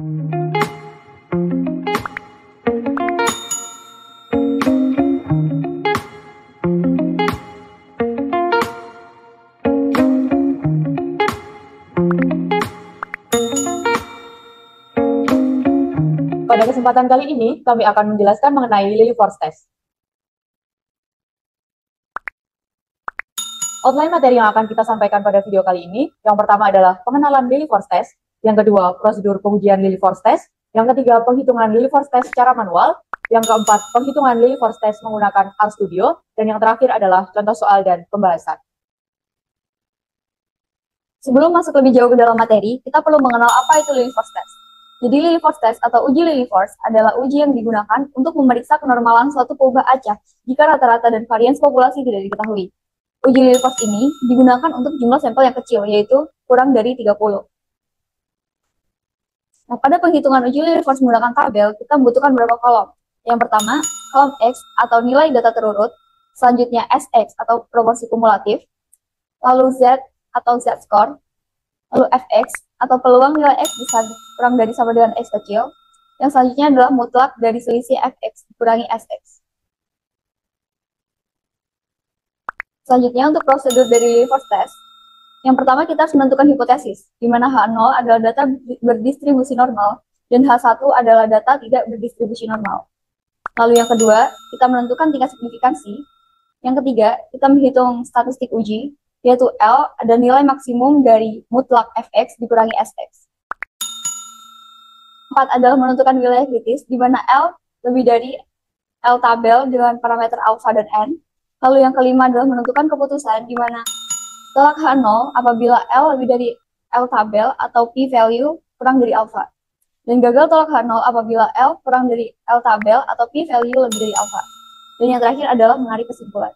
Pada kesempatan kali ini, kami akan menjelaskan mengenai Lily-Force Test. Outline materi yang akan kita sampaikan pada video kali ini, yang pertama adalah pengenalan Lily-Force Test, yang kedua, prosedur pengujian Lily-Force Test, yang ketiga, penghitungan Lily-Force Test secara manual, yang keempat, penghitungan Lily-Force Test menggunakan RStudio, dan yang terakhir adalah contoh soal dan pembahasan. Sebelum masuk lebih jauh ke dalam materi, kita perlu mengenal apa itu Lily-Force Test. Jadi Lily-Force Test atau uji Lily-Force adalah uji yang digunakan untuk memeriksa kenormalan suatu peubah acak jika rata-rata dan varians populasi tidak diketahui. Uji Lily-Force ini digunakan untuk jumlah sampel yang kecil, yaitu kurang dari 30. Nah, pada penghitungan uji Lily-Force menggunakan tabel, kita membutuhkan beberapa kolom. Yang pertama, kolom X atau nilai data terurut, selanjutnya SX atau proporsi kumulatif, lalu Z atau Z-score, lalu Fx atau peluang nilai X bisa kurang dari sama dengan X kecil. Yang selanjutnya adalah mutlak dari selisih Fx dikurangi Sx. Selanjutnya untuk prosedur dari Lily-Force Test, yang pertama kita harus menentukan hipotesis, di mana H0 adalah data berdistribusi normal dan H1 adalah data tidak berdistribusi normal. Lalu yang kedua, kita menentukan tingkat signifikansi. Yang ketiga, kita menghitung statistik uji, yaitu L ada nilai maksimum dari mutlak Fx dikurangi Sx. 4 adalah menentukan wilayah kritis, di mana L lebih dari L tabel dengan parameter alpha dan n. Lalu yang kelima adalah menentukan keputusan, di mana tolak H0 apabila L lebih dari L tabel atau p-value kurang dari alpha. Dan gagal tolak H0 apabila L kurang dari L tabel atau p-value lebih dari alpha. Dan yang terakhir adalah menarik kesimpulan.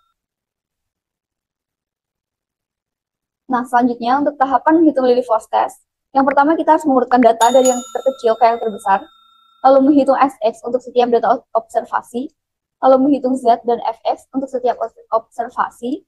Nah, selanjutnya untuk tahapan menghitung Lily-Force Test. Yang pertama kita harus mengurutkan data dari yang terkecil ke yang terbesar, lalu menghitung Sx untuk setiap data observasi, lalu menghitung Z dan Fx untuk setiap observasi,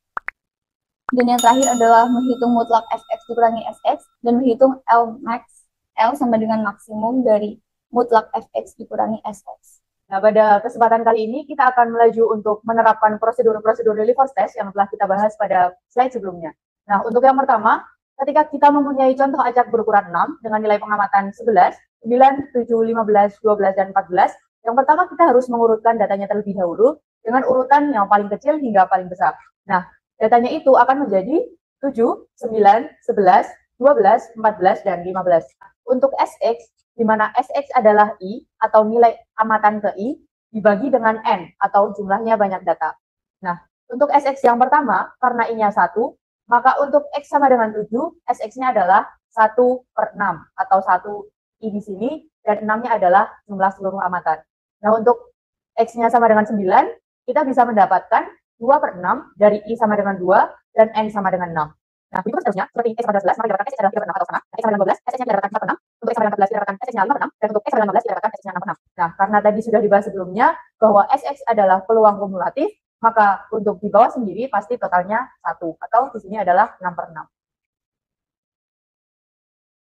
dan yang terakhir adalah menghitung mutlak Fx dikurangi Sx, dan menghitung L max, L sama dengan maksimum dari mutlak Fx dikurangi Sx. Nah, pada kesempatan kali ini kita akan melaju untuk menerapkan prosedur-prosedur Lily-Force Test yang telah kita bahas pada slide sebelumnya. Nah, untuk yang pertama, ketika kita mempunyai contoh acak berukuran 6 dengan nilai pengamatan 11, 9, 7, 15, 12, dan 14, yang pertama kita harus mengurutkan datanya terlebih dahulu dengan urutan yang paling kecil hingga paling besar. Nah, datanya itu akan menjadi 7, 9, 11, 12, 14, dan 15. Untuk Sx, di mana Sx adalah I atau nilai amatan ke I, dibagi dengan N atau jumlahnya banyak data. Nah, untuk Sx yang pertama, karena I-nya 1, maka untuk X sama dengan 7, Sx-nya adalah 1/6 atau 1 I di sini, dan 6-nya adalah jumlah seluruh amatan. Nah, untuk X-nya sama dengan 9, kita bisa mendapatkan 2/6 dari I sama dengan 2 dan N sama dengan 6. Nah, begitu seterusnya, seperti X sama dengan 11, maka didapatkan X adalah 3/6 atau setengah. X sama dengan 12, Sx-nya didapatkan 4/6. Untuk X sama dengan 14, didapatkan Sx-nya 5/6. Dan untuk X sama dengan 15, didapatkan Sx-nya 6/6. Nah, karena tadi sudah dibahas sebelumnya bahwa Sx adalah peluang kumulatif, maka untuk di bawah sendiri pasti totalnya 1, atau di sini adalah 6/6.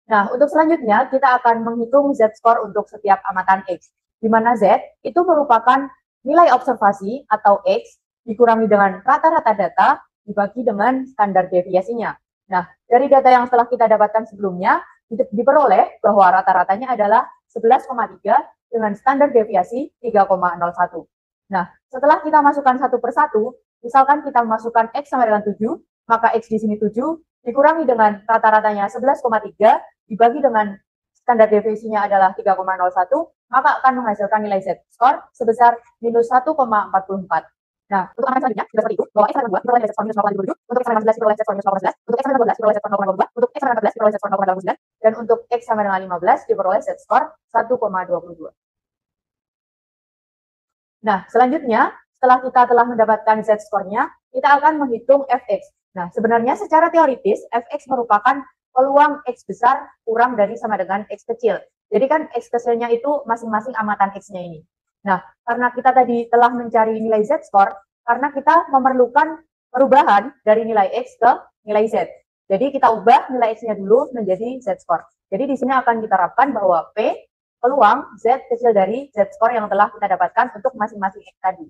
Nah, untuk selanjutnya kita akan menghitung Z-score untuk setiap amatan X, di mana Z itu merupakan nilai observasi atau X dikurangi dengan rata-rata data dibagi dengan standar deviasinya. Nah, dari data yang telah kita dapatkan sebelumnya, diperoleh bahwa rata-ratanya adalah 11,3 dengan standar deviasi 3,01. Nah, setelah kita masukkan satu per satu, misalkan kita memasukkan X sama dengan 7, maka X di sini 7, dikurangi dengan rata-ratanya 11,3, dibagi dengan standar deviasinya adalah 3,01, maka akan menghasilkan nilai Z-score sebesar minus 1,44. Nah, untuk angka selanjutnya, sudah seperti itu, bahwa X sama dengan 2, diperoleh Z-score minus 0,57, untuk X sama dengan 11, diperoleh Z-score minus 0,11, untuk X sama dengan 12, diperoleh Z-score 0,22, untuk X sama dengan 14, diperoleh Z-score 0,89, dan untuk X sama dengan 15, diperoleh Z-score 1,22. Nah, selanjutnya, setelah kita telah mendapatkan Z-score-nya, kita akan menghitung Fx. Nah, sebenarnya secara teoritis, Fx merupakan peluang X besar kurang dari sama dengan X kecil. Jadi kan X kecilnya itu masing-masing amatan X-nya ini. Nah, karena kita tadi telah mencari nilai Z-score, karena kita memerlukan perubahan dari nilai X ke nilai Z. Jadi kita ubah nilai X-nya dulu menjadi Z-score. Jadi di sini akan diterapkan bahwa P peluang Z kecil dari Z score yang telah kita dapatkan untuk masing-masing X tadi.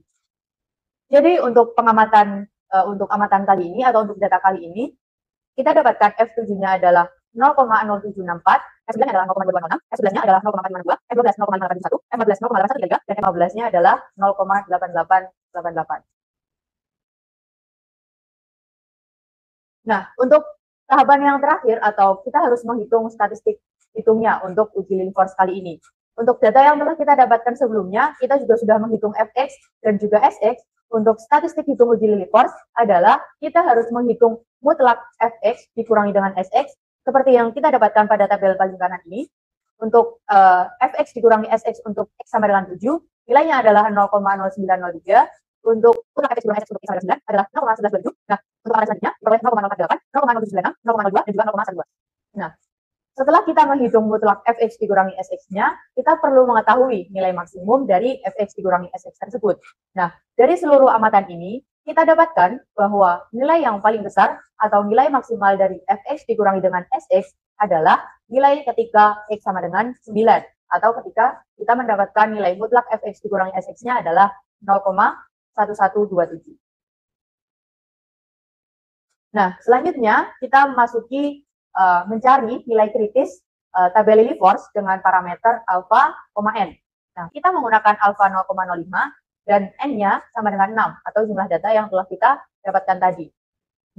Jadi untuk pengamatan untuk amatan kali ini atau untuk data kali ini, kita dapatkan F7-nya adalah 0,0764, F9-nya adalah 0,2206, F11-nya adalah 0,552, F12 0,571, F14 0,813, dan F15-nya adalah 0,8888. Nah, untuk tahapan yang terakhir atau kita harus menghitung statistik hitungnya untuk uji Lily-Force kali ini. Untuk data yang telah kita dapatkan sebelumnya, kita juga sudah menghitung Fx dan juga Sx. Untuk statistik hitung uji Lily-Force adalah kita harus menghitung mutlak Fx dikurangi dengan Sx, seperti yang kita dapatkan pada tabel paling kanan ini. Untuk Fx dikurangi Sx untuk X sama dengan 7, nilainya adalah 0,0903. Untuk mutlak Fx dikurangi Sx untuk X sama dengan 9 adalah 0,1127. Nah, untuk angka selanjutnya, diperoleh 0,048, 0,0796, 0,02, dan juga 0,12. Nah, setelah kita menghitung mutlak Fx dikurangi Sx-nya, kita perlu mengetahui nilai maksimum dari Fx dikurangi Sx tersebut. Nah, dari seluruh amatan ini, kita dapatkan bahwa nilai yang paling besar atau nilai maksimal dari Fx dikurangi dengan Sx adalah nilai ketika X sama dengan 9, atau ketika kita mendapatkan nilai mutlak Fx dikurangi Sx-nya adalah 0,1127. Nah, selanjutnya kita masuki mencari nilai kritis tabel Lily-Force dengan parameter alpha, n. Nah, kita menggunakan alpha 0,05 dan n-nya sama dengan 6 atau jumlah data yang telah kita dapatkan tadi.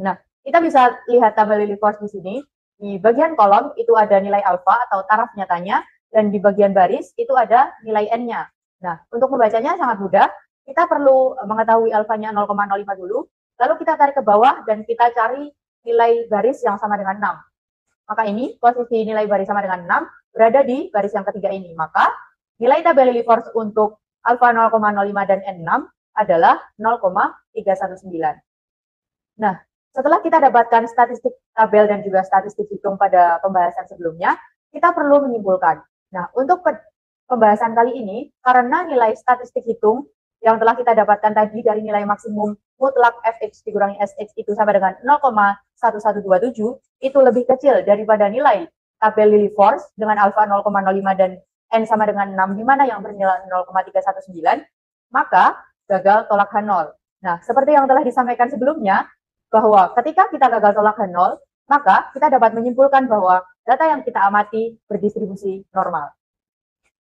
Nah, kita bisa lihat tabel Lily-Force di sini. Di bagian kolom itu ada nilai alpha atau taraf nyatanya, dan di bagian baris itu ada nilai n-nya. Nah, untuk membacanya sangat mudah. Kita perlu mengetahui alfanya 0,05 dulu, lalu kita tarik ke bawah dan kita cari nilai baris yang sama dengan 6. Maka ini posisi nilai baris sama dengan 6 berada di baris yang ketiga ini. Maka nilai tabel Lily-Force untuk alpha 0,05 dan N6 adalah 0,319. Nah, setelah kita dapatkan statistik tabel dan juga statistik hitung pada pembahasan sebelumnya, kita perlu menyimpulkan. Nah, untuk pembahasan kali ini, karena nilai statistik hitung yang telah kita dapatkan tadi dari nilai maksimum mutlak Fx dikurangi Sx itu sama dengan 0,1127, itu lebih kecil daripada nilai tabel Lily-Force dengan alpha 0,05 dan n sama dengan 6, di mana yang bernilai 0,319, maka gagal tolak H0. Nah, seperti yang telah disampaikan sebelumnya, bahwa ketika kita gagal tolak H0, maka kita dapat menyimpulkan bahwa data yang kita amati berdistribusi normal.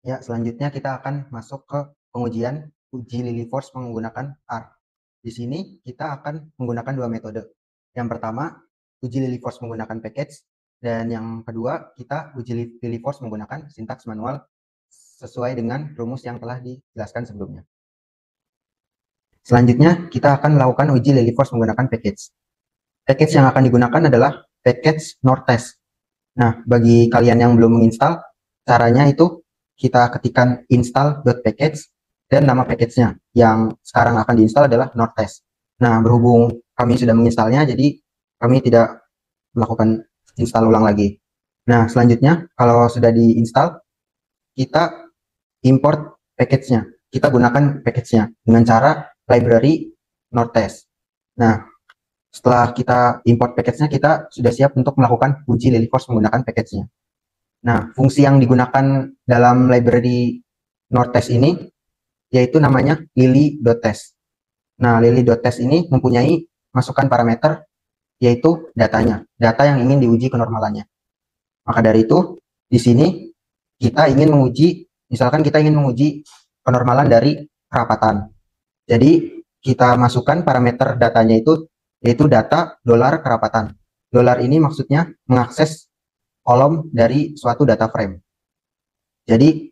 Ya, selanjutnya kita akan masuk ke pengujian uji Lily-Force menggunakan R. Di sini kita akan menggunakan dua metode. Yang pertama, uji Lily-Force menggunakan package, dan yang kedua, kita uji Lily-Force menggunakan sintaks manual sesuai dengan rumus yang telah dijelaskan sebelumnya. Selanjutnya, kita akan melakukan uji Lily-Force menggunakan package. Package yang akan digunakan adalah package Nortest. Nah, bagi kalian yang belum menginstal, caranya itu kita ketikkan install.package dan nama package-nya yang sekarang akan diinstal adalah Nortest. Nah, berhubung kami sudah menginstalnya, jadi kami tidak melakukan install ulang lagi. Nah, selanjutnya kalau sudah diinstal, kita import package-nya. Kita gunakan package-nya dengan cara library Nortest. Nah, setelah kita import package-nya, kita sudah siap untuk melakukan uji Lily-Force menggunakan package-nya. Nah, fungsi yang digunakan dalam library Nortest ini yaitu namanya lily.test. Nah, lily.test ini mempunyai masukan parameter yaitu datanya, data yang ingin diuji kenormalannya. Maka dari itu, di sini kita ingin menguji, misalkan kita ingin menguji kenormalan dari kerapatan. Jadi, kita masukkan parameter datanya itu yaitu data dolar kerapatan. Dolar ini maksudnya mengakses kolom dari suatu data frame. Jadi,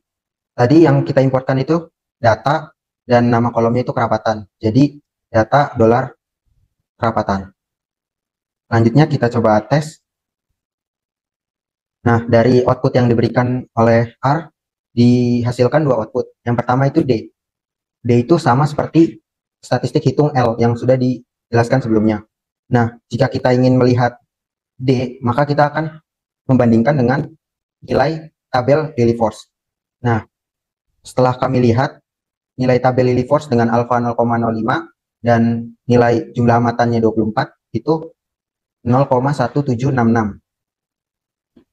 tadi yang kita importkan itu data dan nama kolomnya itu kerapatan. Jadi, data dolar kerapatan. Selanjutnya kita coba tes. Nah, dari output yang diberikan oleh R, dihasilkan dua output. Yang pertama itu D. D itu sama seperti statistik hitung L yang sudah dijelaskan sebelumnya. Nah, jika kita ingin melihat D, maka kita akan membandingkan dengan nilai tabel Lily-Force. Nah, setelah kami lihat nilai tabel Lily-Force dengan alpha 0,05 dan nilai jumlah amatannya 24 itu 0,1766.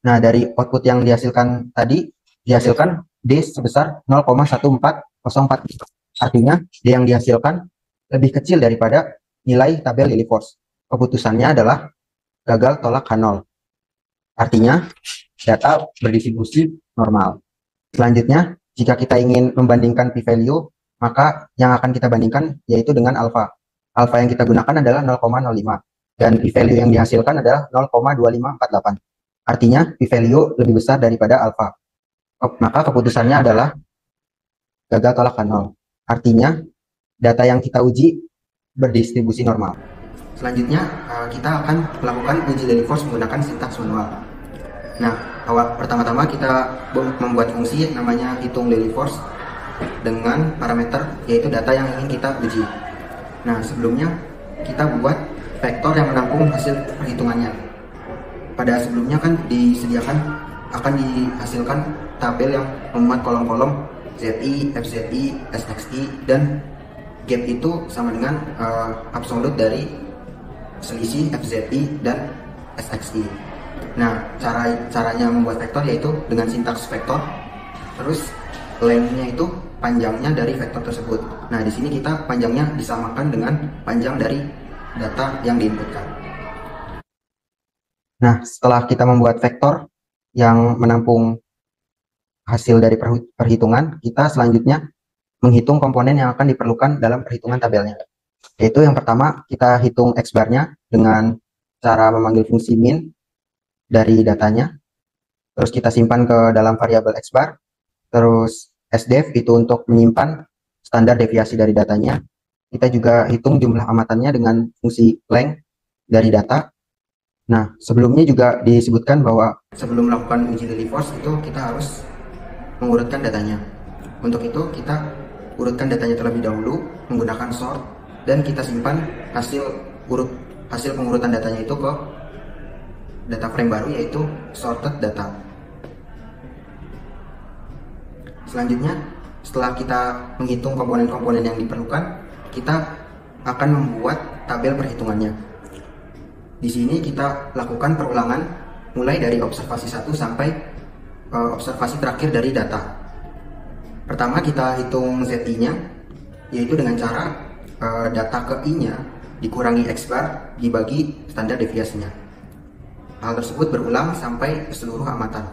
Nah, dari output yang dihasilkan tadi, dihasilkan D sebesar 0,1404. Artinya D yang dihasilkan lebih kecil daripada nilai tabel Lillie Force. Keputusannya adalah gagal tolak H0. Artinya data berdistribusi normal. Selanjutnya, jika kita ingin membandingkan p-value, maka yang akan kita bandingkan yaitu dengan alfa. Alfa yang kita gunakan adalah 0,05 dan p-value yang dihasilkan adalah 0,2548. Artinya p-value lebih besar daripada alfa. Maka keputusannya adalah gagal tolak H0. Artinya data yang kita uji berdistribusi normal. Selanjutnya kita akan melakukan uji Lillie Force menggunakan sintaks manual. Nah, pertama-tama kita membuat fungsi namanya hitung Lillie Force dengan parameter yaitu data yang ingin kita uji. Nah, sebelumnya kita buat vektor yang menampung hasil perhitungannya. Pada sebelumnya kan disediakan akan dihasilkan tabel yang memuat kolom-kolom ZI, FZI, SXI, dan gap itu sama dengan absolut dari selisih FZI dan SXI. Nah, caranya membuat vektor yaitu dengan sintaks vektor, terus length-nya itu panjangnya dari vektor tersebut. Nah, di sini kita panjangnya disamakan dengan panjang dari data yang diinputkan. Nah, setelah kita membuat vektor yang menampung hasil dari perhitungan, kita selanjutnya menghitung komponen yang akan diperlukan dalam perhitungan tabelnya. Yaitu yang pertama, kita hitung X-bar-nya dengan cara memanggil fungsi min dari datanya. Terus kita simpan ke dalam variabel X-bar. Terus SDEF itu untuk menyimpan standar deviasi dari datanya. Kita juga hitung jumlah amatannya dengan fungsi length dari data. Nah, sebelumnya juga disebutkan bahwa sebelum melakukan uji Lillie Force itu kita harus mengurutkan datanya. Untuk itu kita urutkan datanya terlebih dahulu menggunakan sort dan kita simpan hasil pengurutan datanya itu ke data frame baru yaitu sorted data. Selanjutnya, setelah kita menghitung komponen-komponen yang diperlukan, kita akan membuat tabel perhitungannya. Di sini kita lakukan perulangan mulai dari observasi 1 sampai observasi terakhir dari data. Pertama kita hitung ZI-nya, yaitu dengan cara data ke I-nya dikurangi X-bar dibagi standar deviasinya. Hal tersebut berulang sampai seluruh amatan.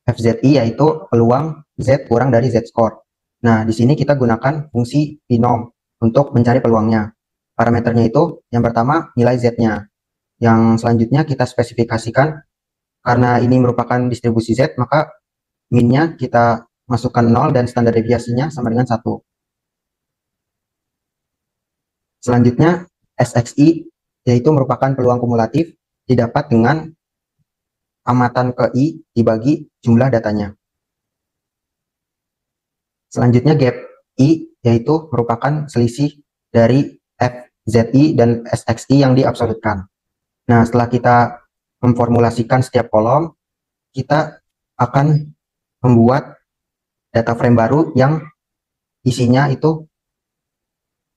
FZI yaitu peluang Z kurang dari Z-score. Nah, di sini kita gunakan fungsi binom untuk mencari peluangnya. Parameternya itu yang pertama nilai Z-nya. Yang selanjutnya kita spesifikasikan karena ini merupakan distribusi Z, maka min-nya kita masukkan 0 dan standar deviasinya sama dengan 1. Selanjutnya SXI yaitu merupakan peluang kumulatif didapat dengan amatan ke I dibagi jumlah datanya. Selanjutnya gap I yaitu merupakan selisih dari FZI dan SXI yang diabsolutkan. Nah, setelah kita memformulasikan setiap kolom, kita akan membuat data frame baru yang isinya itu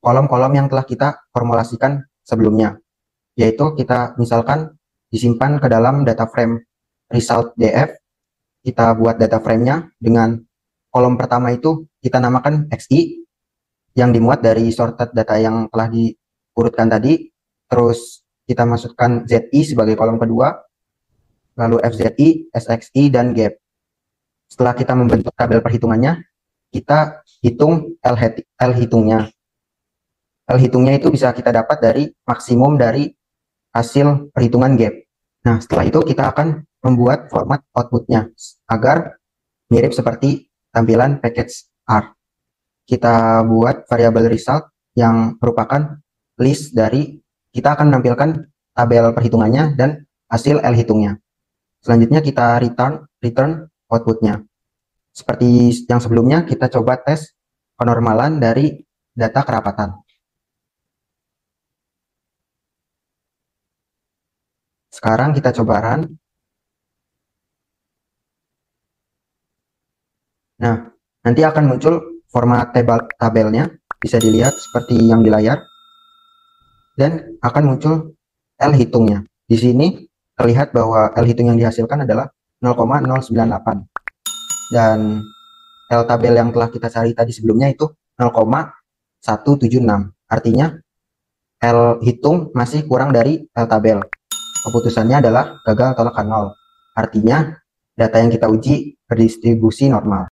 kolom-kolom yang telah kita formulasikan sebelumnya. Yaitu kita misalkan disimpan ke dalam data frame result DF, kita buat data frame-nya dengan kolom pertama itu kita namakan XI yang dimuat dari sorted data yang telah diurutkan tadi, terus kita masukkan ZI sebagai kolom kedua, lalu FZI, SXI, dan gap. Setelah kita membentuk tabel perhitungannya, kita hitung L hitungnya. L hitungnya itu bisa kita dapat dari maksimum dari hasil perhitungan gap. Nah, setelah itu kita akan membuat format outputnya agar mirip seperti tampilan package R. Kita buat variabel result yang merupakan list dari, kita akan menampilkan tabel perhitungannya dan hasil L hitungnya. Selanjutnya kita return outputnya. Seperti yang sebelumnya, kita coba tes kenormalan dari data kerapatan. Sekarang kita coba run. Nah, nanti akan muncul format tabelnya, bisa dilihat seperti yang di layar. Dan akan muncul L hitungnya. Di sini terlihat bahwa L hitung yang dihasilkan adalah 0,098. Dan L tabel yang telah kita cari tadi sebelumnya itu 0,176. Artinya L hitung masih kurang dari L tabel. Keputusannya adalah gagal atau lekan 0. Artinya data yang kita uji berdistribusi normal.